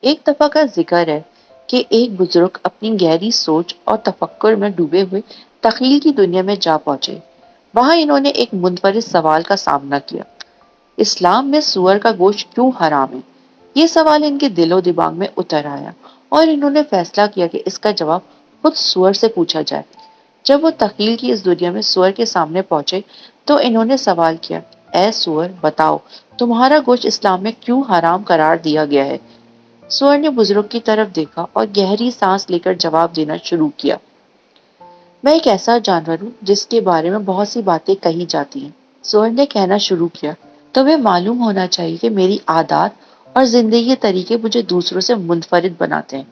ایک دفعہ کا ذکر ہے کہ ایک بزرگ اپنی گہری سوچ اور تفکر میں ڈوبے ہوئے تخیل کی دنیا میں جا پہنچے۔ وہاں انہوں نے ایک منفرد سوال کا سامنا کیا: اسلام میں سور کا گوشت کیوں حرام ہے؟ یہ سوال ان کے دل و دماغ میں اتر آیا اور انہوں نے فیصلہ کیا کہ اس کا جواب خود سور سے پوچھا جائے۔ جب وہ تخیل کی اس دنیا میں سور کے سامنے پہنچے تو انہوں نے سوال کیا: اے سور، بتاؤ تمہارا گوشت اسلام میں کیوں حرام قرار دیا گیا ہے؟ سور نے بزرگ کی طرف دیکھا اور گہری سانس لے کر جواب دینا شروع کیا: میں ایک ایسا جانور ہوں جس کے بارے میں بہت سی باتیں کہی جاتی ہیں۔ سور نے کہنا شروع کیا: تمہیں معلوم ہونا چاہیے کہ میری عادات اور زندگی کے طریقے مجھے دوسروں سے منفرد بناتے ہیں۔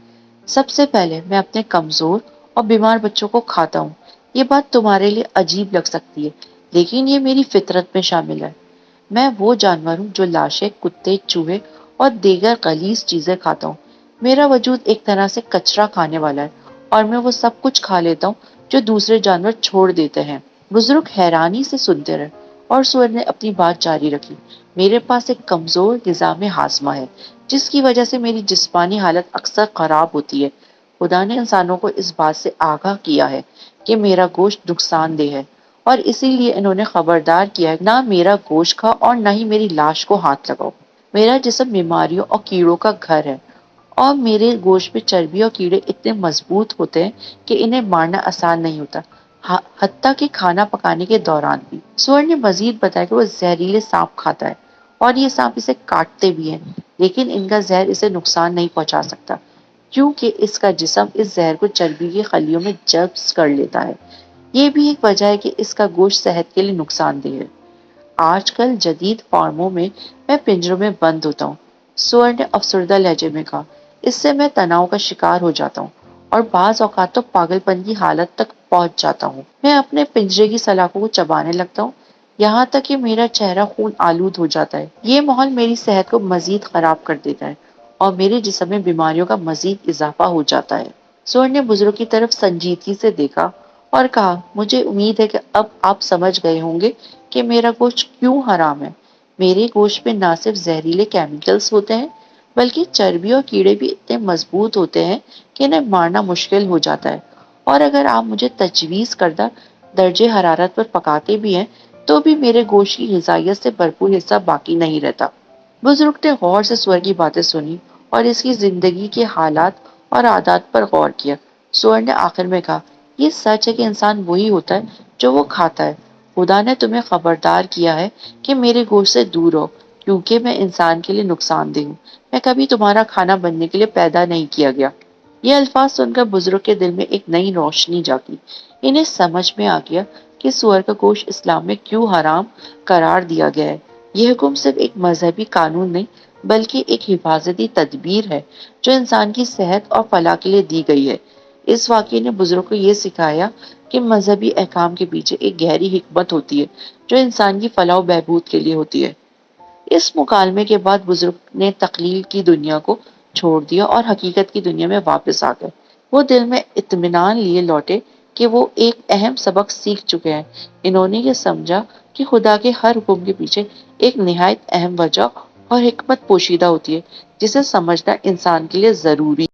سب سے پہلے میں اپنے کمزور اور بیمار بچوں کو کھاتا ہوں۔ یہ بات تمہارے لیے عجیب لگ سکتی ہے، لیکن یہ میری فطرت میں شامل ہے۔ میں وہ جانور ہوں جو لاشیں، کتے، چوہے اور دیگر غلیظ چیزیں کھاتا ہوں۔ میرا وجود ایک طرح سے کچرا کھانے والا ہے اور میں وہ سب کچھ کھا لیتا ہوں جو دوسرے جانور چھوڑ دیتے ہیں۔ بزرگ حیرانی سے سنتے رہے اور سور نے اپنی بات جاری رکھی: میرے پاس ایک کمزور نظام ہاضمہ ہے جس کی وجہ سے میری جسمانی حالت اکثر خراب ہوتی ہے۔ خدا نے انسانوں کو اس بات سے آگاہ کیا ہے کہ میرا گوشت نقصان دہ ہے، اور اسی لیے انہوں نے خبردار کیا ہے: نہ میرا گوشت کھاؤ اور نہ ہی میری لاش کو ہاتھ لگاؤ۔ میرا جسم بیماریوں اور کیڑوں کا گھر ہے، اور میرے گوشت میں چربی اور کیڑے اتنے مضبوط ہوتے ہیں کہ انہیں مارنا آسان نہیں ہوتا، حتیٰ کہ کھانا پکانے کے دوران بھی۔ سور نے مزید بتایا کہ وہ زہریلے سانپ کھاتا ہے اور یہ سانپ اسے کاٹتے بھی ہیں، لیکن ان کا زہر اسے نقصان نہیں پہنچا سکتا کیونکہ اس کا جسم اس زہر کو چربی کی خلیوں میں جذب کر لیتا ہے۔ یہ بھی ایک وجہ ہے کہ اس کا گوشت صحت کے لیے نقصان دہ ہے۔ آج کل جدید فارموں میں میں پنجروں میں بند ہوتا ہوں، سور نے افسردہ لہجے میں کہا۔ اس سے میں تناؤ کا شکار ہو جاتا ہوں اور بعض اوقات تو پاگل پن کی حالت تک پہنچ جاتا ہوں۔ میں اپنے پنجرے کی سلاخوں کو چبانے لگتا ہوں، یہاں تک کہ میرا چہرہ خون آلود ہو جاتا ہے۔ یہ ماحول میری صحت کو مزید خراب کر دیتا ہے اور میرے جسم میں بیماریوں کا مزید اضافہ ہو جاتا ہے۔ سور نے بزرگ کی طرف سنجیدگی سے دیکھا اور کہا: مجھے امید ہے کہ اب آپ سمجھ گئے ہوں گے کہ میرا گوشت کیوں حرام ہے۔ میرے گوشت میں نہ صرف زہریلے کیمیکلز ہوتے ہیں بلکہ چربی اور کیڑے بھی اتنے مضبوط ہوتے ہیں کہ انہیں مارنا مشکل ہو جاتا ہے، اور اگر آپ مجھے تجویز کردہ درجہ حرارت پر پکاتے بھی ہیں تو بھی میرے گوشت کی غذائیت سے بھرپور حصہ باقی نہیں رہتا۔ بزرگ نے غور سے سور کی باتیں سنی اور اس کی زندگی کے حالات اور عادات پر غور کیا۔ سور نے آخر میں کہا: یہ سچ ہے کہ انسان وہی ہوتا ہے جو وہ کھاتا ہے۔ خدا نے تمہیں خبردار کیا ہے کہ میرے گوشت سے دور رہو کیونکہ میں انسان کے لیے نقصان دہ ہوں۔ میں کبھی تمہارا کھانا بننے کے لیے پیدا نہیں کیا گیا۔ یہ الفاظ سن کر بزرگ کے دل میں ایک نئی روشنی جاگی۔ انہیں سمجھ میں آ گیا کہ سور کا گوشت اسلام میں کیوں حرام قرار دیا گیا ہے۔ یہ حکم صرف ایک مذہبی قانون نہیں بلکہ ایک حفاظتی تدبیر ہے جو انسان کی صحت اور فلاح کے لیے دی گئی ہے۔ اس واقعے نے بزرگ کو یہ سکھایا کہ مذہبی احکام کے پیچھے ایک گہری حکمت ہوتی ہے جو انسان کی فلاح و بہبود کے لیے ہوتی ہے۔ اس مکالمے کے بعد بزرگ نے تخیل کی دنیا کو چھوڑ دیا اور حقیقت کی دنیا میں واپس آ گئے۔ وہ دل میں اطمینان لیے لوٹے کہ وہ ایک اہم سبق سیکھ چکے ہیں۔ انہوں نے یہ سمجھا کہ خدا کے ہر حکم کے پیچھے ایک نہایت اہم وجہ اور حکمت پوشیدہ ہوتی ہے جسے سمجھنا انسان کے لیے ضروری